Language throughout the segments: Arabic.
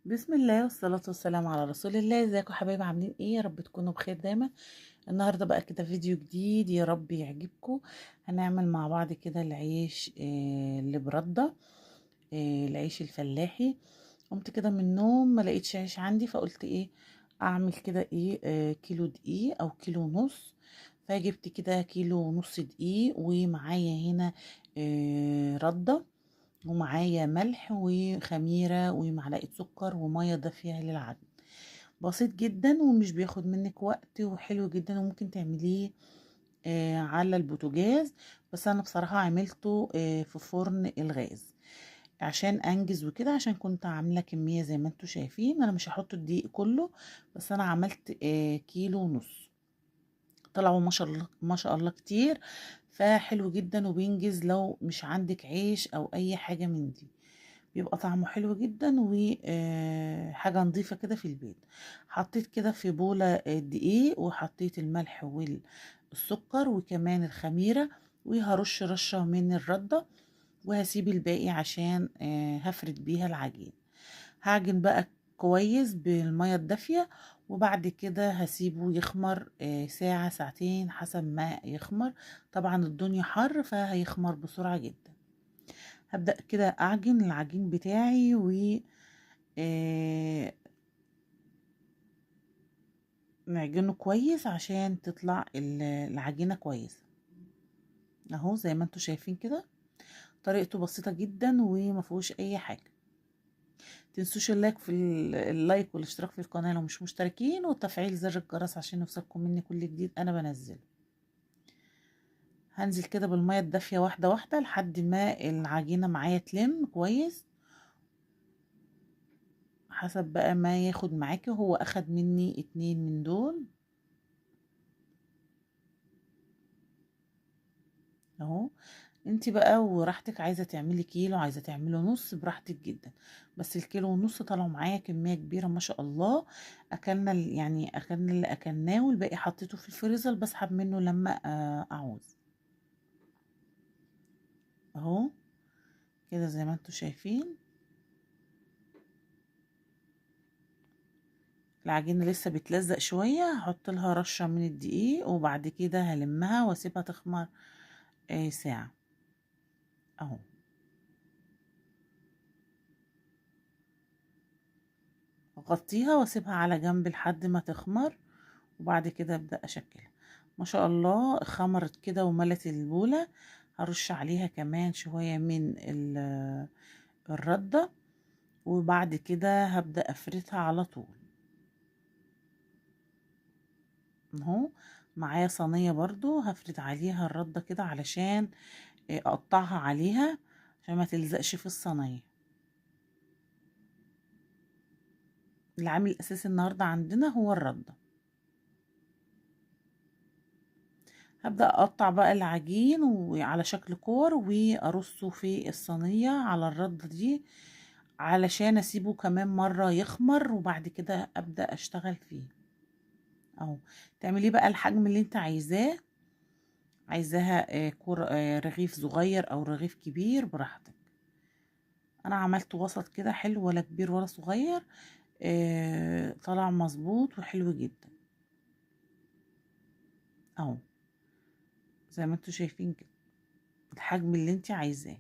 بسم الله والصلاة والسلام على رسول الله. ازيكم يا حبايبي؟ عاملين ايه؟ يا رب تكونوا بخير دايما. النهارده بقى كده فيديو جديد، يا رب يعجبكم. هنعمل مع بعض كده العيش اللي برده، العيش الفلاحي. قمت كده من النوم ما لقيتش عيش عندي، فقلت ايه اعمل كده ايه كيلو دقيق او كيلو ونص. فجبت كده كيلو ونص دقيق، ومعايا هنا رده، ومعايا ملح وخميرة ومعلقة سكر ومية دافية للعجن. بسيط جدا ومش بياخد منك وقت، وحلو جدا، وممكن تعمليه على البوتاجاز. بس انا بصراحة عملته في فرن الغاز عشان انجز وكده، عشان كنت عاملة كمية زي ما انتوا شايفين. انا مش هحط الدقيق كله، بس انا عملت كيلو ونص. طلعوا ما شاء الله ما شاء الله كتير، فحلو جدا وبينجز لو مش عندك عيش او اي حاجة من دي. بيبقى طعمه حلو جدا وحاجة نظيفة كده في البيت. حطيت كده في بولة دقيق، وحطيت الملح والسكر وكمان الخميرة، وهرش رشة من الردة، وهسيب الباقي عشان هفرد بيها العجين. هعجن بقى كويس بالمية الدافية، وبعد كده هسيبه يخمر ساعة ساعتين حسب ما يخمر. طبعا الدنيا حر فهيخمر بسرعة جدا. هبدأ كده أعجن العجين بتاعي و نعجنه كويس عشان تطلع العجينة كويسة. اهو زي ما انتوا شايفين كده، طريقته بسيطة جدا ومفيهوش اي حاجة. تنسوش اللايك والاشتراك في القناة لو مش مشتركين، وتفعيل زر الجرس عشان يوصلكم مني كل جديد انا بنزله. هنزل كده بالمية الدافية واحدة واحدة لحد ما العجينة معايا تلم كويس، حسب بقى ما ياخد معاكي. هو اخد مني 2 من دول اهو. انتي بقى وراحتك، عايزة تعملي كيلو عايزة تعملي نص براحتك جدا. بس الكيلو ونص طلعوا معايا كمية كبيرة ما شاء الله. اكلنا يعني اكلنا اللي اكلناه، والباقي حطيته في الفريزر بسحب منه لما اعوز. اهو كده زي ما انتوا شايفين. العجينة لسه بتلزق شوية، هحط لها رشة من الدقيق، وبعد كده هلمها واسيبها تخمر ساعة. اهو اغطيها واسيبها على جنب لحد ما تخمر، وبعد كده ابدأ اشكلها. ما شاء الله خمرت كده وملت البولة. هرش عليها كمان شوية من الردة، وبعد كده هبدأ افردها على طول. اهو معايا صينية برضو هفرد عليها الردة كده، علشان اقطعها عليها عشان ما تلزقش في الصينية. العامل الاساسي النهاردة عندنا هو الردة. هبدأ اقطع بقى العجين وعلى شكل كور، وارصه في الصينية على الردة دي، علشان اسيبه كمان مرة يخمر، وبعد كده ابدأ اشتغل فيه. اهو تعمليه بقى الحجم اللي انت عايزاه، عايزاها كور رغيف صغير او رغيف كبير براحتك. انا عملت وسط كده حلو، ولا كبير ولا صغير. طلع مظبوط وحلو جدا. اهو زي ما انتوا شايفين كده، الحجم اللي انت عايزاه.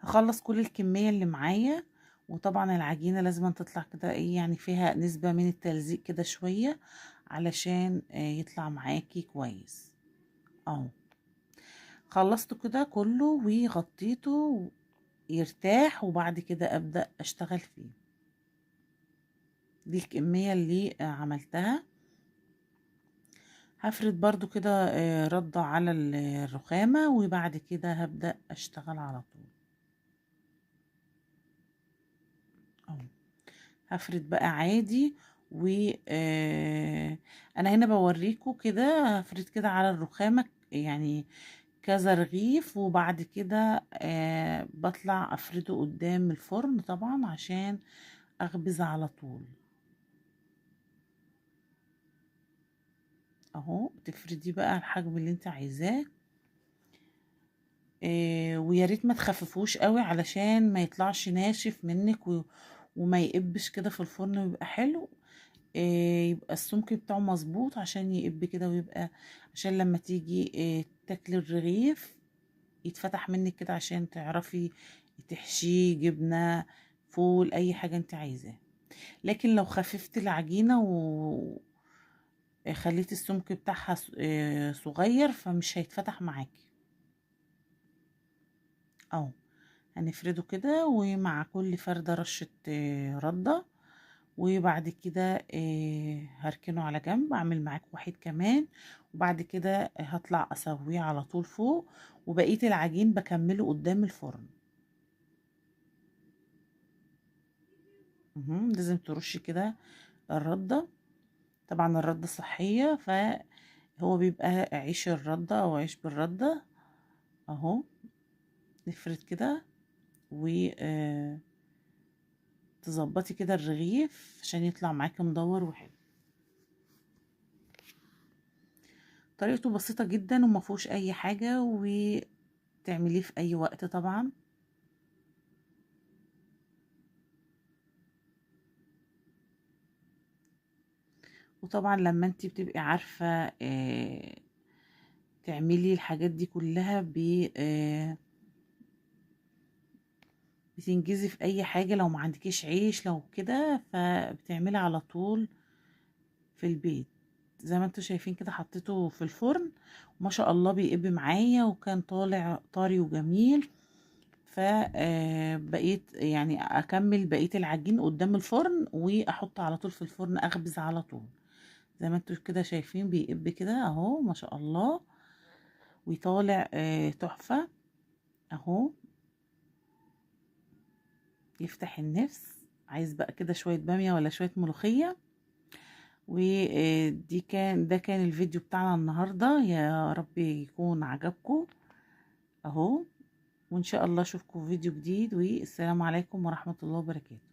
هخلص كل الكمية اللي معايا. وطبعا العجينة لازم تطلع كده ايه، يعني فيها نسبة من التلزيق كده شوية، علشان يطلع معاكي كويس. اهو خلصته كده كله وغطيته يرتاح، وبعد كده ابدأ اشتغل فيه. دي الكمية اللي عملتها. هفرد برضو كده ردة على الرخامة، وبعد كده هبدأ اشتغل على طول. اهو هفرد بقى عادي. و انا هنا بوريكم كده هفرد كده على الرخامة، يعني كذا رغيف، وبعد كده بطلع افرده قدام الفرن طبعا عشان اخبز على طول. اهو بتفردي بقى الحجم اللي انت عايزاه. ويا ريت ما تخففوش قوي علشان ما يطلعش ناشف منك وما يقبش كده في الفرن ويبقى حلو. يبقى السمك بتاعه مظبوط عشان يقب كده ويبقى، عشان لما تيجي تاكلي الرغيف يتفتح منك كده عشان تعرفي تحشيه جبنة، فول، اي حاجة انت عايزاه. لكن لو خففت العجينة وخليت السمك بتاعها صغير فمش هيتفتح معاكي. اهو هنفرده كده، ومع كل فردة رشة ردة. وبعد كده هركنه على جنب، اعمل معاك واحد كمان، وبعد كده هطلع اسويه على طول فوق، وبقية العجين بكمله قدام الفرن. لازم ترشي كده الردة، طبعا الردة صحية، فهو بيبقى عيش الردة او عيش بالردة. اهو نفرد كده و تظبطي كده الرغيف عشان يطلع معاكي مدور وحلو. طريقته بسيطة جدا وما فيهوش اي حاجة، وتعمليه في اي وقت طبعا. وطبعا لما انتي بتبقي عارفة تعملي الحاجات دي كلها بتنجزي في اي حاجة. لو ما عندكيش عيش لو كده فبتعملي على طول في البيت. زي ما انتوا شايفين كده حطيته في الفرن، ما شاء الله بيقب معايا وكان طالع طري وجميل. فبقيت يعني اكمل بقية العجين قدام الفرن واحط على طول في الفرن اخبز على طول. زي ما انتوا كده شايفين بيقب كده اهو ما شاء الله، ويطالع تحفة اهو، يفتح النفس. عايز بقى كده شوية بامية ولا شوية ملوخية. ده كان الفيديو بتاعنا النهاردة، يا رب يكون عجبكم اهو. وان شاء الله اشوفكم في فيديو جديد، والسلام عليكم ورحمة الله وبركاته.